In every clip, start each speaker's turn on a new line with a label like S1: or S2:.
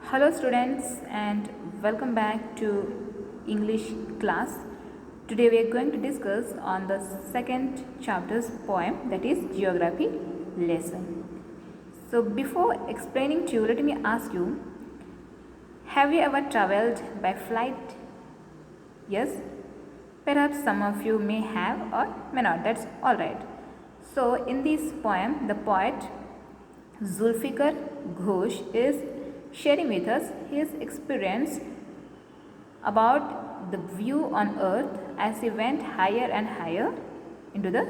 S1: Hello students and welcome back to English class. Today we are going to discuss on the second chapter's poem, that is geography lesson. So before explaining to you, let me ask you, have you ever traveled by flight? Yes? Perhaps some of you may have or may not, that's alright. So in this poem, the poet Zulfikar Ghosh is sharing with us his experience about the view on earth as he went higher and higher into the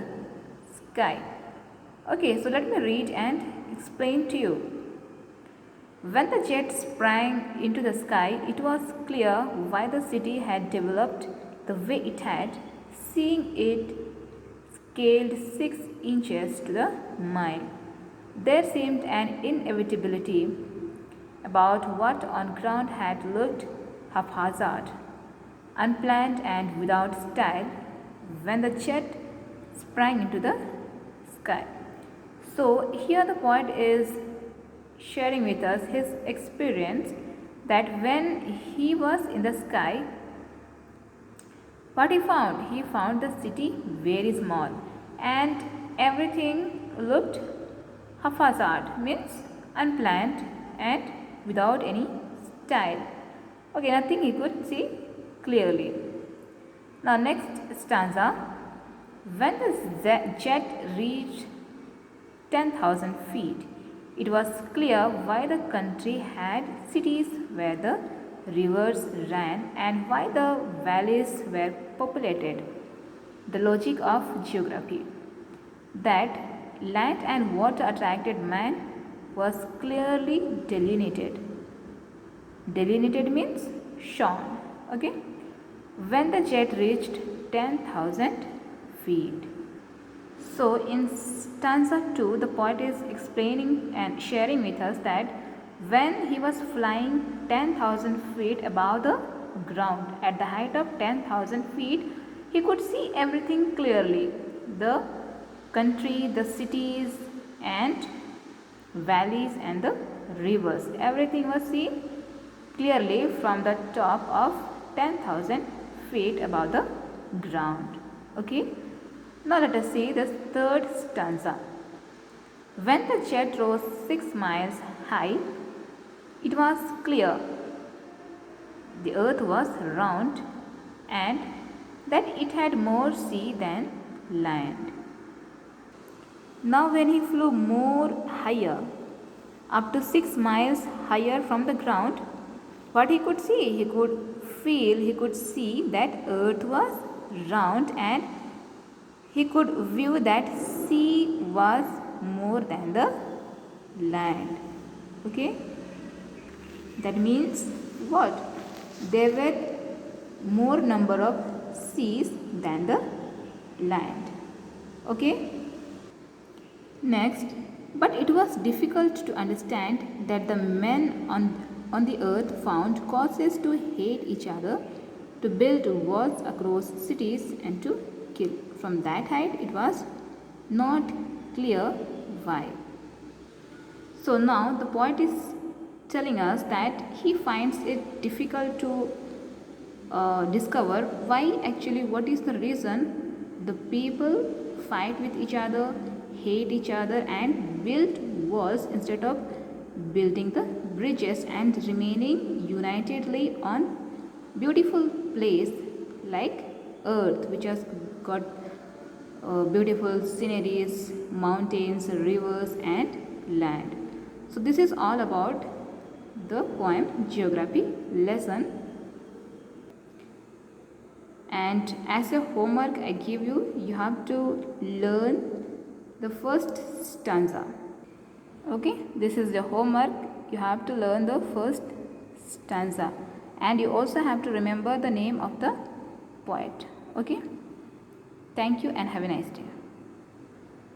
S1: sky. Okay, so let me read and explain to you. When the jet sprang into the sky, it was clear why the city had developed the way it had, seeing it scaled 6 inches to the mile. There seemed an inevitability about what on ground had looked haphazard, unplanned and without style when the jet sprang into the sky. So here the poet is sharing with us his experience that when he was in the sky, what he found? He found the city very small and everything looked haphazard, means unplanned and without any style. Okay, nothing he could see clearly. Now next stanza. When the jet reached 10,000 feet, it was clear why the country had cities where the rivers ran and why the valleys were populated. The logic of geography, that land and water attracted man, was clearly delineated. Delineated means shown. Okay. When the jet reached 10,000 feet. So in stanza 2, the poet is explaining and sharing with us that when he was flying 10,000 feet above the ground, at the height of 10,000 feet, he could see everything clearly. The country, the cities and valleys and the rivers. Everything was seen clearly from the top of 10,000 feet above the ground. Okay. Now let us see the third stanza. When the jet rose 6 miles high, it was clear the earth was round and that it had more sea than land. Now when he flew more higher, up to 6 miles higher from the ground, what he could see? He could feel, he could see that earth was round and he could view that sea was more than the land. Okay? That means what? There were more number of seas than the land. Okay? Next, but it was difficult to understand that the men on the earth found causes to hate each other, to build walls across cities and to kill. From that height, it was not clear why. So now the poet is telling us that he finds it difficult to discover why actually, what is the reason the people fight with each other, hate each other and build walls instead of building the bridges and remaining unitedly on beautiful place like earth, which has got beautiful sceneries, mountains, rivers and land. So this is all about the poem Geography lesson. And as a homework I give you, you have to learn the first stanza. Okay, this is the homework. You have to learn the first stanza and you also have to remember the name of the poet. Okay, thank you and have a nice day.